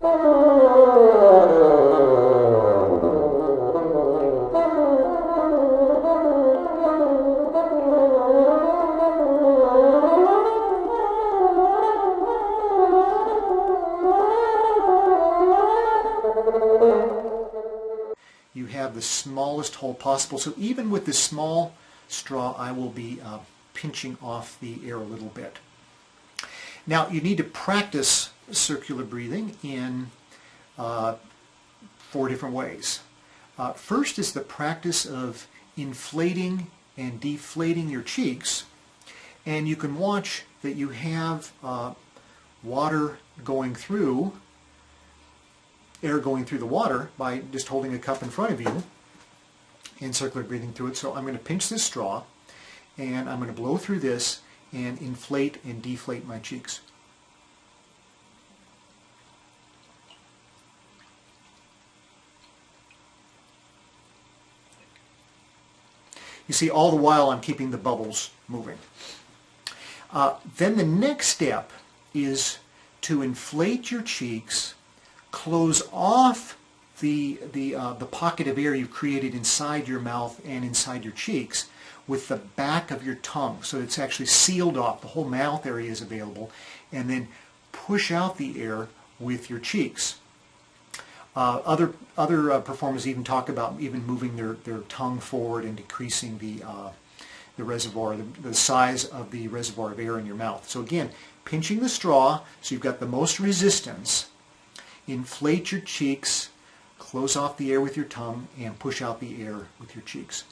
You have the smallest hole possible. So even with this small straw, I will be pinching off the air a little bit. Now you need to practice circular breathing in 4 different ways. First is the practice of inflating and deflating your cheeks, and you can watch that you have water going through, air going through the water by just holding a cup in front of you and circular breathing through it. So I'm going to pinch this straw and I'm going to blow through this and inflate and deflate my cheeks. You see, all the while I'm keeping the bubbles moving. Then the next step is to inflate your cheeks, close off the pocket of air you've created inside your mouth and inside your cheeks with the back of your tongue, so it's actually sealed off. The whole mouth area is available, and then push out the air with your cheeks. Other performers even talk about even moving their tongue forward and decreasing the reservoir, the size of the reservoir of air in your mouth. So again, pinching the straw so you've got the most resistance, inflate your cheeks, close off the air with your tongue, and push out the air with your cheeks.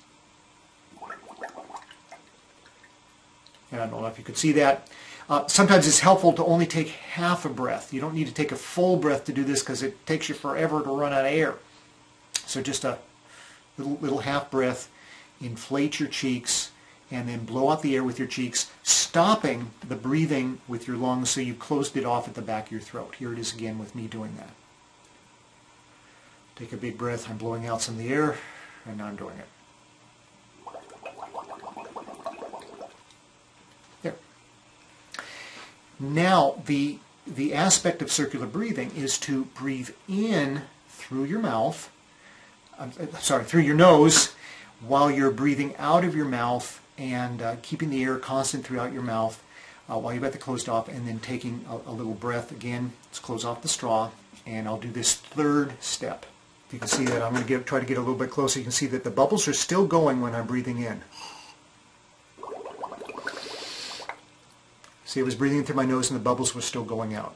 And I don't know if you could see that. Sometimes it's helpful to only take half a breath. You don't need to take a full breath to do this because it takes you forever to run out of air. So just a little half breath, inflate your cheeks, and then blow out the air with your cheeks, stopping the breathing with your lungs so you've closed it off at the back of your throat. Here it is again with me doing that. Take a big breath. I'm blowing out some of the air, and now I'm doing it. There. Now, the aspect of circular breathing is to breathe in through your mouth, through your nose, while you're breathing out of your mouth and keeping the air constant throughout your mouth while you've got the closed off, and then taking a little breath. Again, let's close off the straw, and I'll do this third step. You can see that I'm going to try to get a little bit closer. You can see that the bubbles are still going when I'm breathing in. See, I was breathing in through my nose and the bubbles were still going out.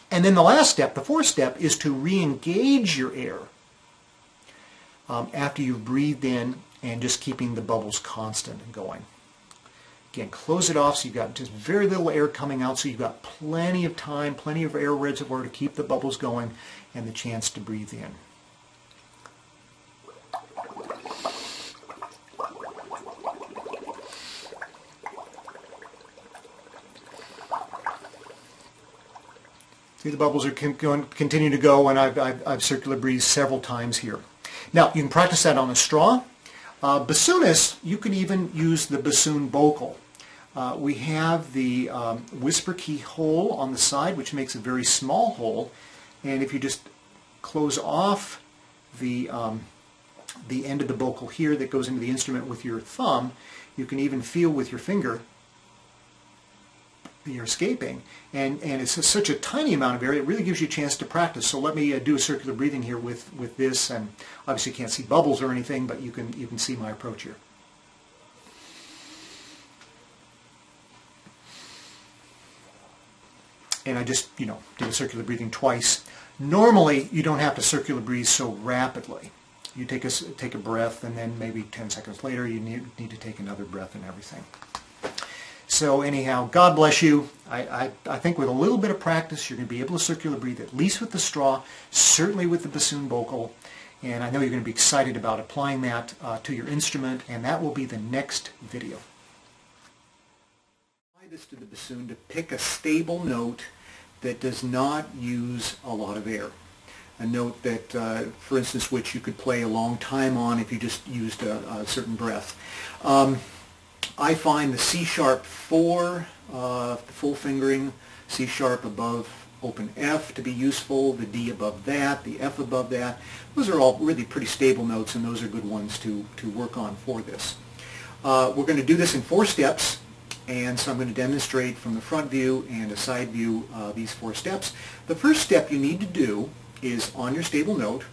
And then the last step, the fourth step, is to re-engage your air after you've breathed in, and just keeping the bubbles constant and going. Again, close it off so you've got just very little air coming out, so you've got plenty of time, plenty of air reservoir to keep the bubbles going and the chance to breathe in. See, the bubbles are continue to go, and I've circular breathed several times here. Now, you can practice that on a straw. Bassoonists, you can even use the bassoon Bocal. We have the whisper key hole on the side, which makes a very small hole, and if you just close off the end of the Bocal here that goes into the instrument with your thumb, you can even feel with your finger the air escaping, and it's such a tiny amount of air, it really gives you a chance to practice. So let me do a circular breathing here with this, and obviously you can't see bubbles or anything, but you can see my approach here. And I just, did a circular breathing twice. Normally, you don't have to circular breathe so rapidly. You take a breath, and then maybe 10 seconds later, you need to take another breath and everything. So anyhow, God bless you. I think with a little bit of practice, you're going to be able to circular breathe, at least with the straw, certainly with the bassoon Bocal, and I know you're going to be excited about applying that to your instrument, and that will be the next video. Apply this to the bassoon to pick a stable note that does not use a lot of air. A note that, for instance, which you could play a long time on if you just used a certain breath. I find the C-sharp 4, the full fingering, C-sharp above open F to be useful, the D above that, the F above that. Those are all really pretty stable notes, and those are good ones to work on for this. We're going to do this in 4 steps, and so I'm going to demonstrate from the front view and a side view these 4 steps. The first step you need to do is, on your stable note,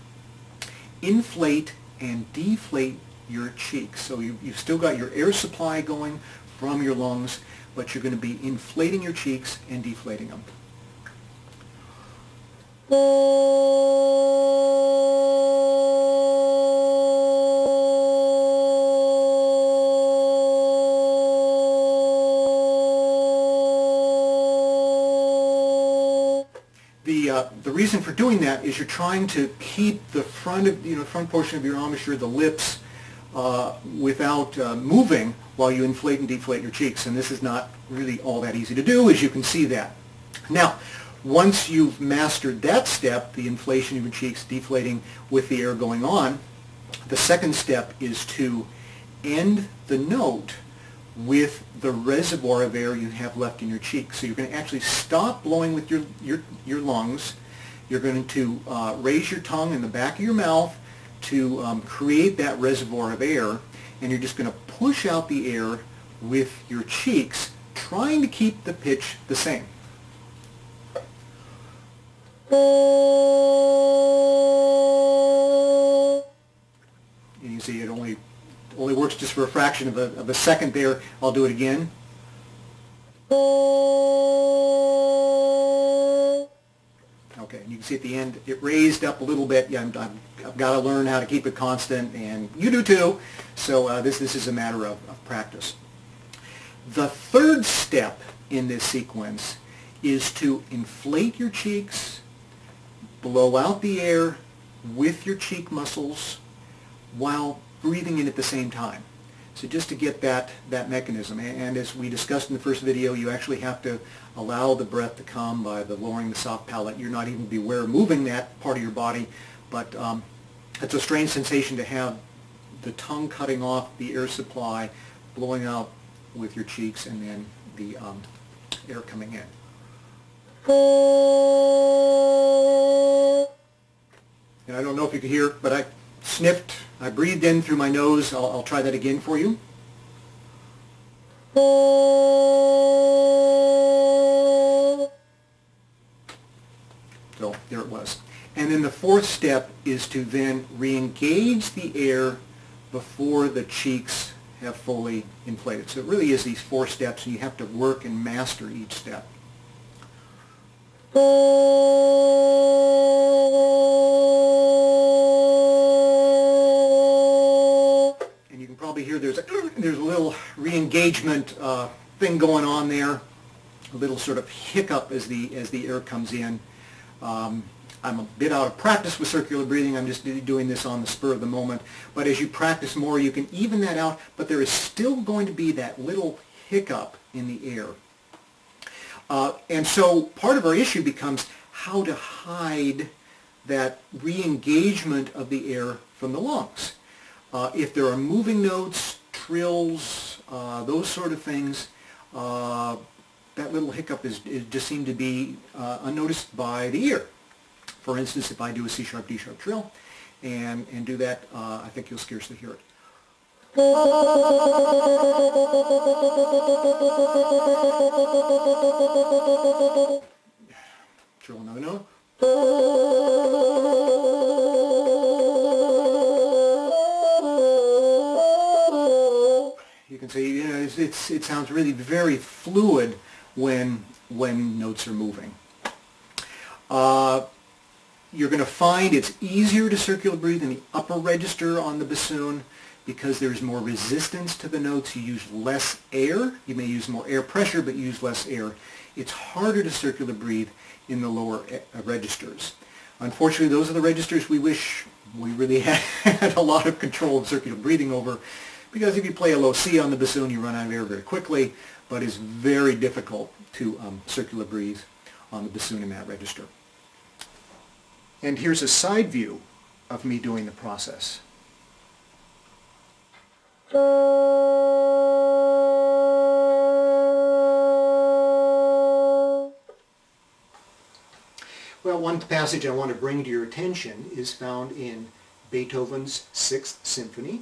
inflate and deflate your cheeks. So you've still got your air supply going from your lungs, but you're going to be inflating your cheeks and deflating them. The reason for doing that is you're trying to keep the front portion of your embouchure, the lips, without moving while you inflate and deflate your cheeks. And this is not really all that easy to do, as you can see that. Now, once you've mastered that step, the inflation of your cheeks, deflating with the air going on, the second step is to end the note with the reservoir of air you have left in your cheeks. So you're going to actually stop blowing with your lungs. You're going to raise your tongue in the back of your mouth to create that reservoir of air, and you're just going to push out the air with your cheeks, trying to keep the pitch the same. And you see it only works just for a fraction of a second there. I'll do it again. Okay, and you can see at the end it raised up a little bit. Yeah, I've got to learn how to keep it constant, and you do too. So this is a matter of practice. The third step in this sequence is to inflate your cheeks, blow out the air with your cheek muscles while breathing in at the same time. So just to get that mechanism, and as we discussed in the first video, you actually have to allow the breath to come by lowering the soft palate. You're not even be aware of moving that part of your body, but it's a strange sensation to have the tongue cutting off the air supply, blowing out with your cheeks, and then the air coming in. And I don't know if you can hear, but I sniffed. I breathed in through my nose. I'll try that again for you. So there it was. And then the fourth step is to then re-engage the air before the cheeks have fully inflated. So it really is these 4 steps, and you have to work and master each step. Probably hear there's a little re-engagement thing going on there, a little sort of hiccup as the air comes in. I'm a bit out of practice with circular breathing. I'm just doing this on the spur of the moment. But as you practice more, you can even that out. But there is still going to be that little hiccup in the air. And so part of our issue becomes how to hide that re-engagement of the air from the lungs. If there are moving notes, trills, those sort of things, that little hiccup just seemed to be unnoticed by the ear. For instance, if I do a C-sharp, D-sharp trill and do that, I think you'll scarcely hear it. Trill another note. You can see, it sounds really very fluid when notes are moving. You're going to find it's easier to circular breathe in the upper register on the bassoon because there's more resistance to the notes. You use less air. You may use more air pressure, but you use less air. It's harder to circular breathe in the lower registers. Unfortunately, those are the registers we wish we really had a lot of control of circular breathing over, because if you play a low C on the bassoon, you run out of air very quickly, but it's very difficult to circular breathe on the bassoon in that register. And here's a side view of me doing the process. one passage I want to bring to your attention is found in Beethoven's Sixth Symphony.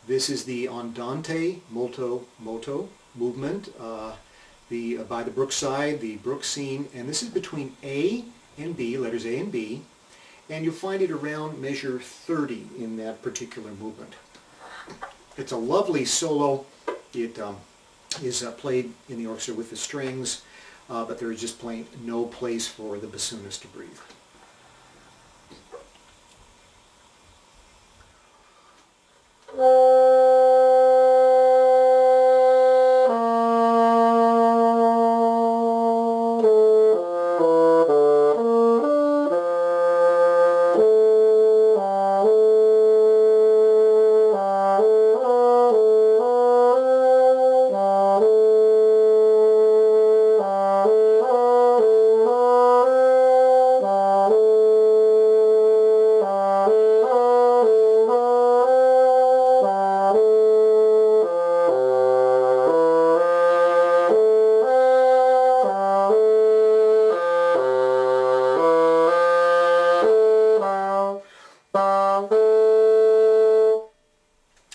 This is the Andante molto moto movement by the Brookside, the Brook scene, and this is between A and B, letters A and B, and you'll find it around measure 30 in that particular movement. It's a lovely solo. It is played in the orchestra with the strings, but there is just plain no place for the bassoonist to breathe.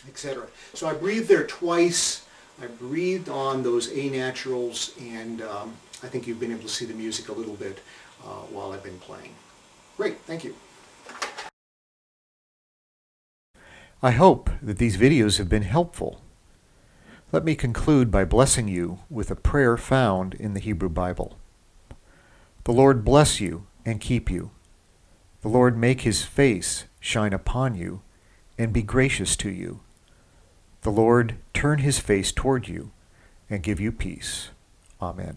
Etc. So I breathed there twice. I breathed on those A naturals, and I think you've been able to see the music a little bit while I've been playing. Great, thank you. I hope that these videos have been helpful. Let me conclude by blessing you with a prayer found in the Hebrew Bible. The Lord bless you and keep you. The Lord make his face shine upon you and be gracious to you. The Lord turn his face toward you and give you peace. Amen.